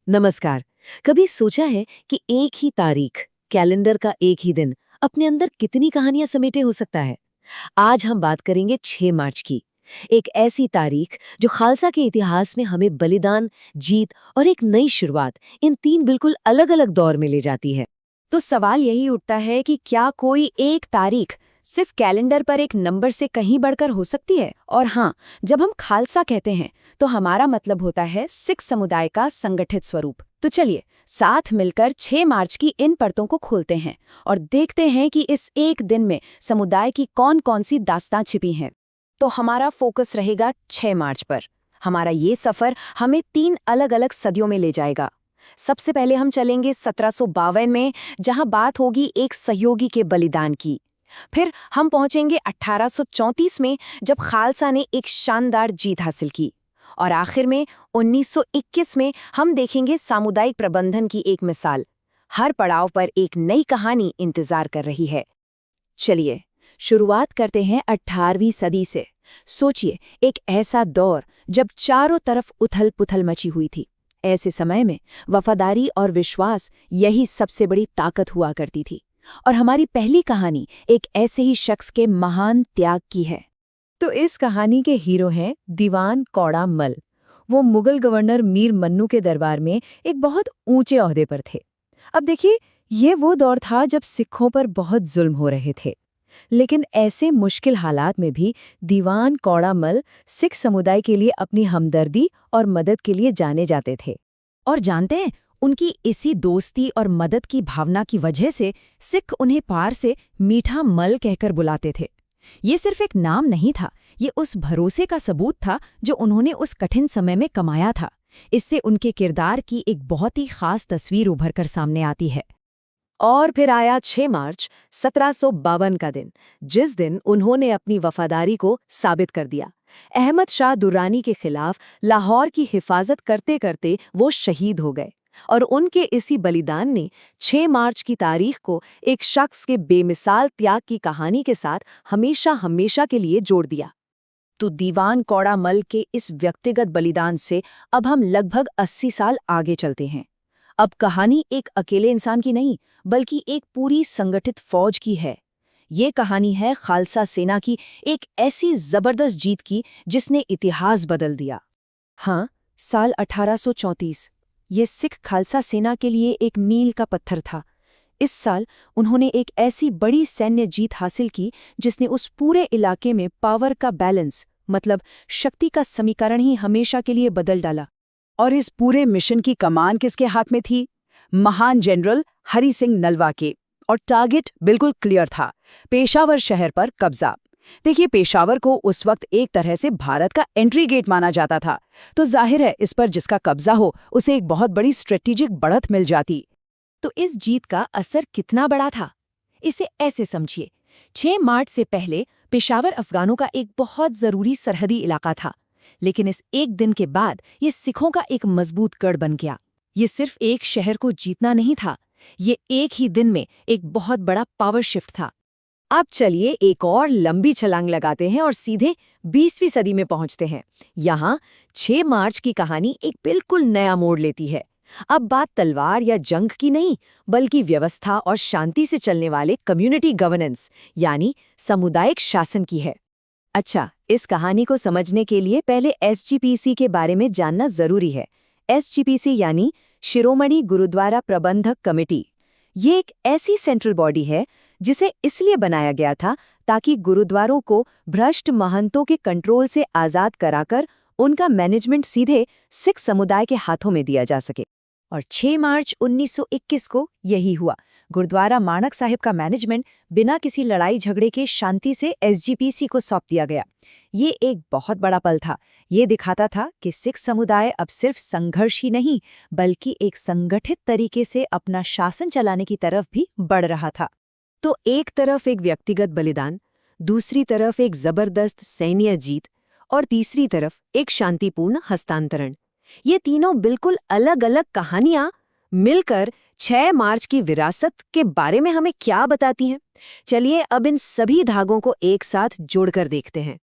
नमस्कार। कभी सोचा है कि एक ही तारीख, कैलेंडर का एक ही दिन अपने अंदर कितनी कहानियां समेटे हो सकता है? आज हम बात करेंगे 6 मार्च की। एक ऐसी तारीख जो खालसा के इतिहास में हमें बलिदान, जीत और एक नई शुरुआत, इन तीन बिल्कुल अलग-अलग दौर में ले जाती है। तो सवाल यही उठता है कि क्या कोई एक तारीख सिर्फ कैलेंडर पर एक नंबर से कहीं बढ़कर हो सकती है? और हाँ, जब हम खालसा कहते हैं तो हमारा मतलब होता है सिख समुदाय का संगठित स्वरूप। तो चलिए साथ मिलकर 6 मार्च की इन परतों को खोलते हैं और देखते हैं कि इस एक दिन में समुदाय की कौन-कौन सी दास्तां छिपी हैं। तो हमारा फोकस रहेगा 6 मार्च पर। हमारा ये सफर हमें 3 अलग-अलग सदियों में ले जाएगा। सबसे पहले हम चलेंगे 1752 में, जहां बात होगी एक सहयोगी के बलिदान की। फिर हम पहुंचेंगे 1834 में, जब खालसा ने एक शानदार जीत हासिल की। और आखिर में 1921 में हम देखेंगे सामुदायिक प्रबंधन की एक मिसाल। हर पड़ाव पर एक नई कहानी इंतजार कर रही है। चलिए शुरुआत करते हैं 18वीं सदी से। सोचिए, एक ऐसा दौर जब चारों तरफ उथल पुथल मची हुई थी। ऐसे समय में वफादारी और विश्वास यही सबसे बड़ी ताकत हुआ करती थी। और हमारी पहली कहानी एक ऐसे ही शख्स के महान त्याग की है। तो इस कहानी के हीरो हैं दीवान कौड़ा मल। वो मुगल गवर्नर मीर मन्नू के दरबार में एक बहुत ऊंचे ओहदे पर थे। अब देखिए, ये वो दौर था जब सिखों पर बहुत जुल्म हो रहे थे। लेकिन ऐसे मुश्किल हालात में भी दीवान कौड़ा मल सिख समुदाय के लिए अपनी हमदर्दी और मदद के लिए जाने जाते थे। और जानते हैं, उनकी इसी दोस्ती और मदद की भावना की वजह से सिख उन्हें पार से मीठा मल कहकर बुलाते थे। ये सिर्फ एक नाम नहीं था, ये उस भरोसे का सबूत था जो उन्होंने उस कठिन समय में कमाया था। इससे उनके किरदार की एक बहुत ही खास तस्वीर उभर कर सामने आती है। और फिर आया 6 मार्च 1752 का दिन, जिस दिन उन्होंने अपनी वफादारी को साबित कर दिया। अहमद शाह दुर्रानी के खिलाफ लाहौर की हिफाजत करते करते वो शहीद हो गए। और उनके इसी बलिदान ने 6 मार्च की तारीख को एक शख्स के बेमिसाल त्याग की कहानी के साथ हमेशा हमेशा के लिए जोड़ दिया। तो दीवान कौड़ा मल के इस व्यक्तिगत बलिदान से अब हम लगभग 80 साल आगे चलते हैं। अब कहानी एक अकेले इंसान की नहीं, बल्कि एक पूरी संगठित फौज की है। ये कहानी है खालसा सेना की एक ऐसी जबरदस्त जीत की जिसने इतिहास बदल दिया। हाँ, साल 1834 ये सिख खालसा सेना के लिए एक मील का पत्थर था। इस साल उन्होंने एक ऐसी बड़ी सैन्य जीत हासिल की जिसने उस पूरे इलाके में पावर का बैलेंस, मतलब शक्ति का समीकरण ही हमेशा के लिए बदल डाला। और इस पूरे मिशन की कमान किसके हाथ में थी? महान जनरल हरि सिंह नलवा के। और टारगेट बिल्कुल क्लियर था, पेशावर शहर पर कब्जा। देखिए, पेशावर को उस वक्त एक तरह से भारत का एंट्री गेट माना जाता था, तो जाहिर है इस पर जिसका कब्जा हो उसे एक बहुत बड़ी स्ट्रेटेजिक बढ़त मिल जाती। तो इस जीत का असर कितना बड़ा था, इसे ऐसे समझिए। 6 मार्च से पहले पेशावर अफगानों का एक बहुत जरूरी सरहदी इलाका था, लेकिन इस एक दिन के बाद ये सिखों का एक मजबूत गढ़ बन गया। ये सिर्फ एक शहर को जीतना नहीं था, ये एक ही दिन में एक बहुत बड़ा पावर शिफ्ट था। अब चलिए एक और लंबी छलांग लगाते हैं और सीधे 20वीं सदी में पहुंचते हैं। यहाँ 6 मार्च की कहानी एक बिल्कुल नया मोड़ लेती है। अब बात तलवार या जंग की नहीं, बल्कि व्यवस्था और शांति से चलने वाले कम्युनिटी गवर्नेंस, यानी सामुदायिक शासन की है। अच्छा, इस कहानी को समझने के लिए पहले एसजीपीसी के बारे में जानना जरूरी है। एसजीपीसी यानी शिरोमणि गुरुद्वारा प्रबंधक कमेटी। ये एक ऐसी सेंट्रल बॉडी है जिसे इसलिए बनाया गया था ताकि गुरुद्वारों को भ्रष्ट महंतों के कंट्रोल से आज़ाद कराकर उनका मैनेजमेंट सीधे सिख समुदाय के हाथों में दिया जा सके। और 6 मार्च 1921 को यही हुआ। गुरुद्वारा माणक साहिब का मैनेजमेंट बिना किसी लड़ाई झगड़े के शांति से एसजीपीसी को सौंप दिया गया। ये एक बहुत बड़ा पल था। ये दिखाता था कि सिख समुदाय अब सिर्फ संघर्ष ही नहीं, बल्कि एक संगठित तरीके से अपना शासन चलाने की तरफ भी बढ़ रहा था। तो एक तरफ एक व्यक्तिगत बलिदान, दूसरी तरफ एक जबरदस्त सैन्य जीत और तीसरी तरफ एक शांतिपूर्ण हस्तांतरण। ये तीनों बिल्कुल अलग अलग कहानियां मिलकर 6 मार्च की विरासत के बारे में हमें क्या बताती हैं? चलिए अब इन सभी धागों को एक साथ जोड़कर देखते हैं।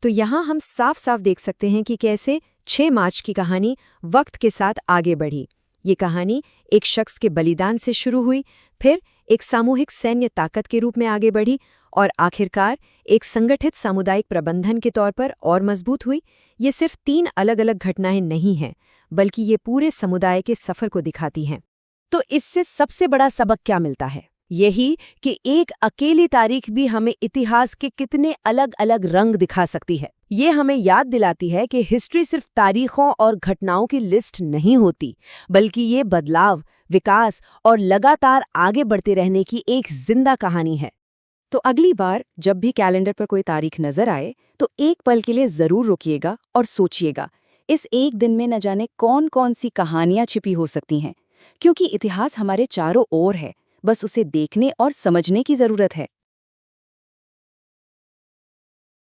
तो यहाँ हम साफ साफ देख सकते हैं कि कैसे 6 मार्च की कहानी वक्त के साथ आगे बढ़ी। ये कहानी एक शख्स के बलिदान से शुरू हुई, फिर एक सामूहिक सैन्य ताकत के रूप में आगे बढ़ी और आखिरकार एक संगठित सामुदायिक प्रबंधन के तौर पर और मजबूत हुई। ये सिर्फ 3 अलग-अलग घटनाएं नहीं हैं, बल्कि ये पूरे समुदाय के सफर को दिखाती हैं। तो इससे सबसे बड़ा सबक क्या मिलता है? यही कि एक अकेली तारीख भी हमें इतिहास के कितने अलग-अलग रंग दिखा सकती है। ये हमें याद दिलाती है कि हिस्ट्री सिर्फ तारीखों और घटनाओं की लिस्ट नहीं होती, बल्कि ये बदलाव, विकास और लगातार आगे बढ़ते रहने की एक जिंदा कहानी है। तो अगली बार जब भी कैलेंडर पर कोई तारीख नजर आए, तो एक पल के लिए जरूर रुकिएगा और सोचिएगा, इस एक दिन में न जाने कौन-कौन सी कहानियां छिपी हो सकती हैं, क्योंकि इतिहास हमारे चारों ओर है, बस उसे देखने और समझने की जरूरत है।